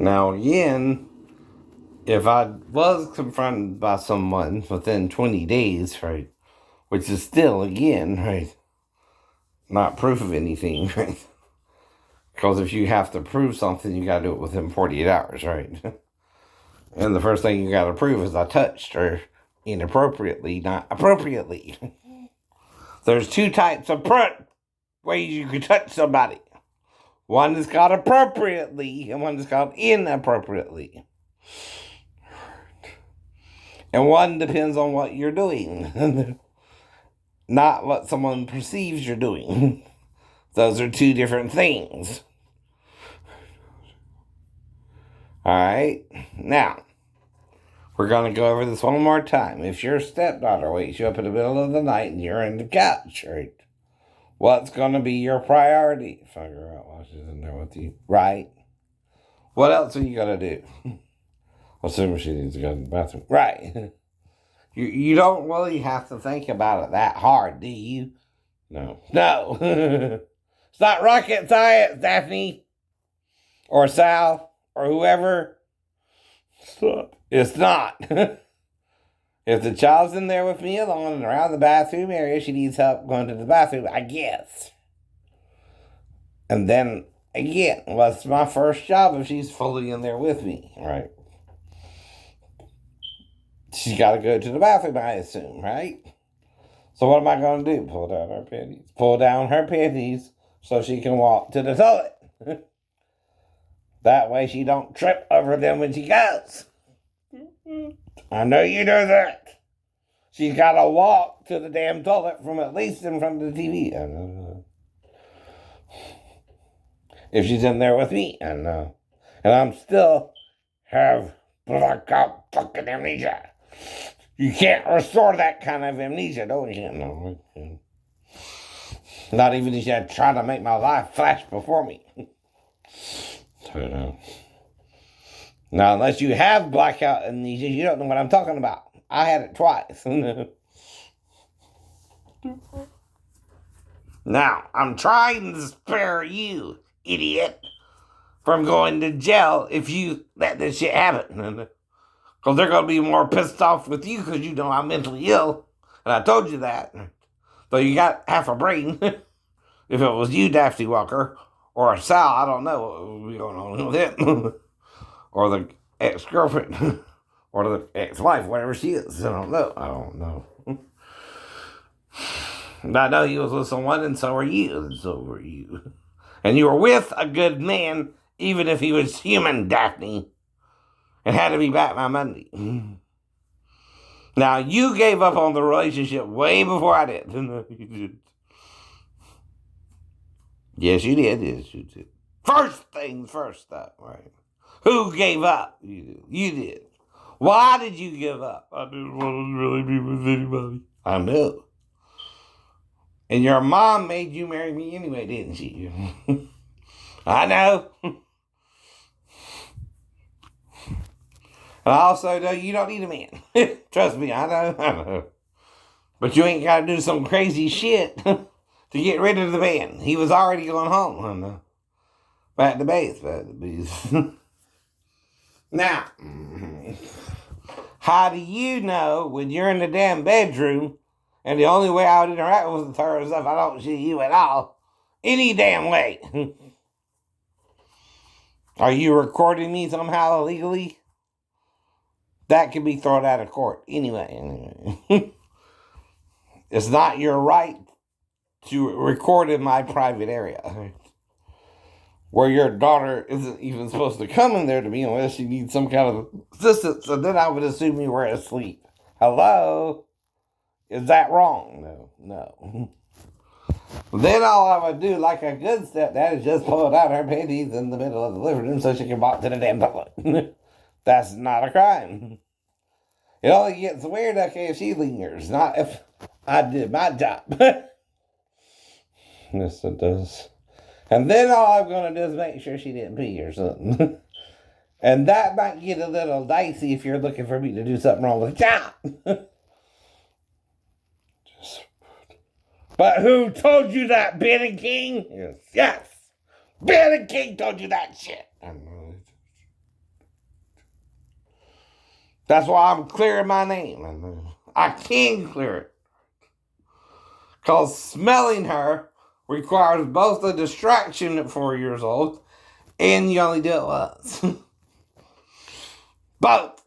Now, again, if I was confronted by someone within 20 days, right, which is still, again, right, not proof of anything, right? Because if you have to prove something, you got to do it within 48 hours, right? And the first thing you got to prove is I touched her inappropriately, not appropriately. There's two types of ways you can touch somebody. One is called appropriately, and one is called inappropriately. And one depends on what you're doing, not what someone perceives you're doing. Those are two different things. Alright? Now, we're going to go over this one more time. If your stepdaughter wakes you up in the middle of the night and you're in the couch, right? What's going to be your priority? Figure out why she's in there with you, right? What else are you going to do? Assuming she needs to go to the bathroom. Right. You don't really have to think about it that hard, do you? No. No. It's not rocket science, Daphne. Or Sal. Or whoever. Stop. It's not. If the child's in there with me alone and around the bathroom area, she needs help going to the bathroom, I guess. And then, again, what's my first job if she's fully in there with me, right? She's got to go to the bathroom, I assume, right? So what am I going to do? Pull down her panties. Pull down her panties so she can walk to the toilet. That way she don't trip over them when she goes. I know you know that. She's got to walk to the damn toilet from at least in front of the TV. I know. If she's in there with me, I know. And I'm still have blackout fucking amnesia. You can't restore that kind of amnesia, don't you? No. Not even if you try to make my life flash before me. Now, unless you have blackout amnesia, you don't know what I'm talking about. I had it twice. Now, I'm trying to spare you, idiot, from going to jail if you let this shit happen. Because they're going to be more pissed off with you because you know I'm mentally ill. And I told you that. So you got half a brain. If it was you, Daphne Walker, or a Sal, I don't know what would be going on with him. Or the ex-girlfriend. Or the ex-wife, whatever she is. I don't know. But I know he was with someone, and so were you. And so were you. And you were with a good man, even if he was human, Daphne. It had to be back by Monday. Now, you gave up on the relationship way before I did. You did. Yes, you did. Yes, you did. First things first, though, right? Who gave up? You did. You did. Why did you give up? I didn't want to really be with anybody. I know. And your mom made you marry me anyway, didn't she? I know. And I also know you don't need a man. Trust me, I know. But you ain't got to do some crazy shit to get rid of the man. He was already going home. I know. Back to base. Now, how do you know when you're in the damn bedroom and the only way I would interact with her is if I don't see you at all? Any damn way. Are you recording me somehow illegally? That can be thrown out of court. Anyway. It's not your right to record in my private area. Where your daughter isn't even supposed to come in there to me unless she needs some kind of assistance. And then I would assume you were asleep. Hello? Is that wrong? No. Then all I would do, like a good stepdad, is just pull out her panties in the middle of the living room so she can walk to the damn toilet. That's not a crime. It only gets weird, okay, if she lingers, not if I did my job. Yes, it does. And then all I'm going to do is make sure she didn't pee or something. And that might get a little dicey if you're looking for me to do something wrong with the job. But who told you that, Ben and King? Yes. Ben and King told you that shit. That's why I'm clearing my name. I can clear it. Because smelling her requires both a distraction at 4 years old and you only do it once. Both.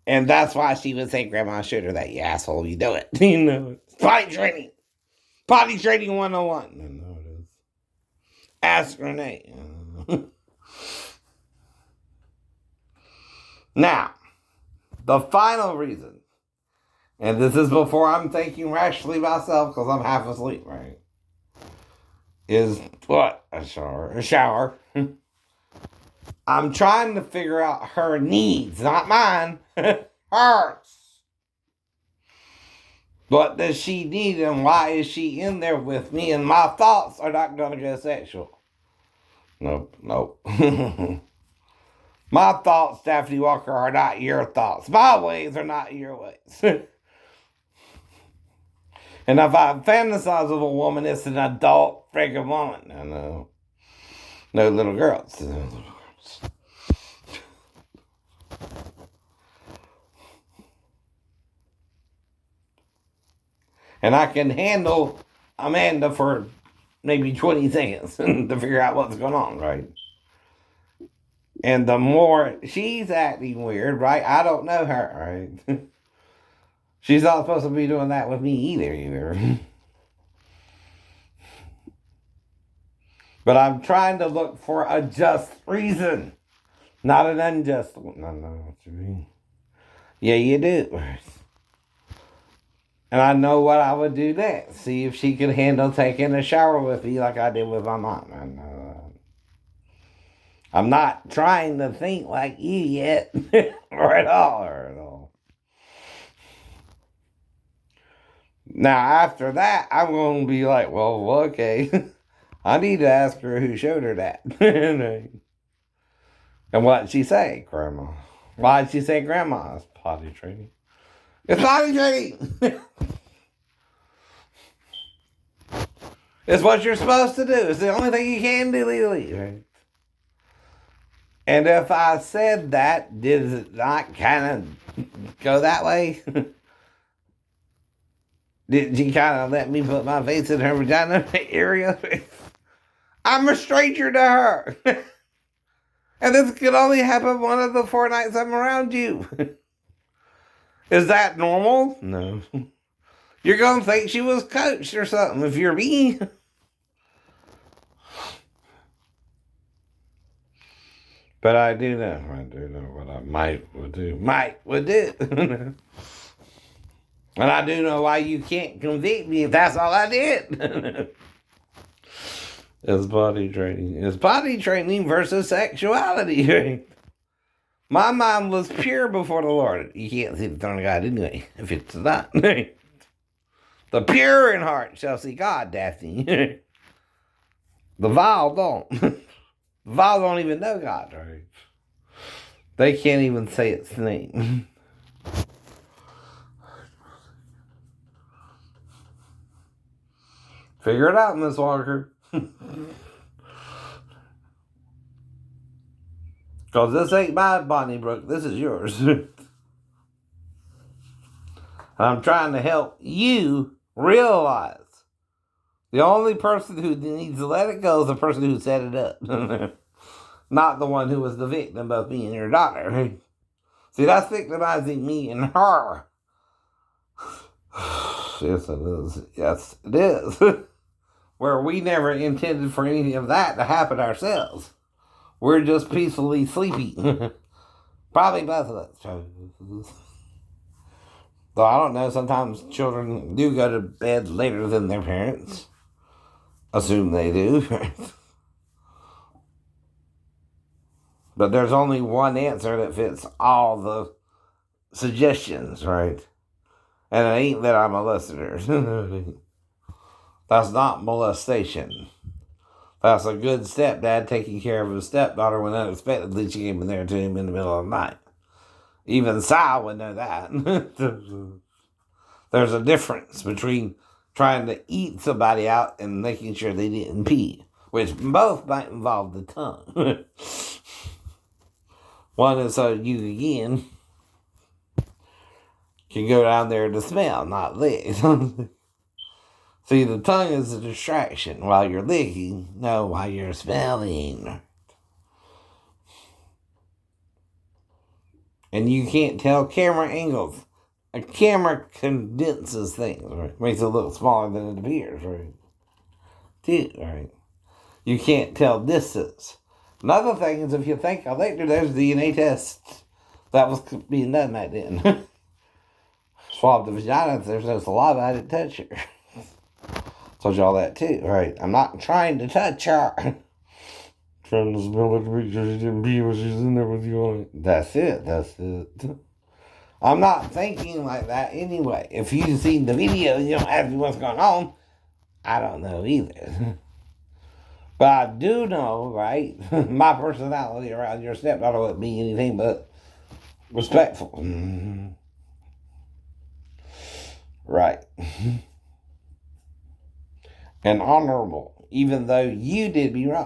And that's why she would say, Grandma, shoot her that, you asshole, you do it. You know, potty training. Potty training 101. I know it is. Ask Renee. Now, the final reason, and this is before I'm thinking rationally myself because I'm half asleep, right? Is what? A shower. I'm trying to figure out her needs, not mine. Hers. What does she need and why is she in there with me? And my thoughts are not going to go sexual. Nope. My thoughts, Daphne Walker, are not your thoughts. My ways are not your ways. And if I fantasize of a woman, it's an adult freaking woman. I know. No little girls. And I can handle Amanda for maybe 20 seconds to figure out what's going on, right? And the more she's acting weird, right? I don't know her, right? She's not supposed to be doing that with me either. But I'm trying to look for a just reason, not an unjust one. I know what you mean. Yeah, you do. And I know what I would do next. See if she could handle taking a shower with me like I did with my mom. I know. I'm not trying to think like you yet. or at all. Now, after that, I'm going to be like, well, okay. I need to ask her who showed her that. And what did she say, Grandma? Why did she say Grandma's potty training? It's potty training! It's what you're supposed to do. It's the only thing you can do legally, right? And if I said that, did it not kind of go that way? Did she kind of let me put my face in her vagina area? I'm a stranger to her. And this could only happen one of the 4 nights I'm around you. Is that normal? No. You're going to think she was coached or something if you're me. But I do know what I would do. And I do know why you can't convict me if that's all I did. It's body training. It's body training versus sexuality. My mind was pure before the Lord. You can't see the throne of God anyway, if it's not. The pure in heart shall see God, Daphne. The vile don't. The vile don't even know God, right? They can't even say its name. Figure it out, Miss Walker. Because this ain't my Bonnie Brook. This is yours. I'm trying to help you realize the only person who needs to let it go is the person who set it up. Not the one who was the victim of me and your daughter. See, that's victimizing me and her. Yes, it is. Yes, it is. Where we never intended for any of that to happen ourselves. We're just peacefully sleeping. Probably both of us. Though I don't know, sometimes children do go to bed later than their parents. Assume they do. But there's only one answer that fits all the suggestions, right? And it ain't that I'm a molester. That's not molestation. That's a good stepdad taking care of his stepdaughter when unexpectedly she came in there to him in the middle of the night. Even Sal would know that. There's a difference between trying to eat somebody out and making sure they didn't pee. which both might involve the tongue. One is so you, again, can go down there to smell, not lick. See, the tongue is a distraction while you're licking, no, while you're smelling. And you can't tell camera angles. A camera condenses things, right? Makes it look smaller than it appears, right? Right? You can't tell distance. Another thing is, if you think later, there's DNA tests that was being done back then. Swab the vagina, if there's no saliva, I didn't touch her. Told you all that too, right? I'm not trying to touch her. Trying to smell it to make sure she didn't be when she's in there with you on it. That's it. I'm not thinking like that anyway. If you've seen the video, you don't ask me what's going on. I don't know either. But I do know, right? My personality around your stepdaughter wouldn't be anything but respectful. Right. And honorable, even though you did me wrong.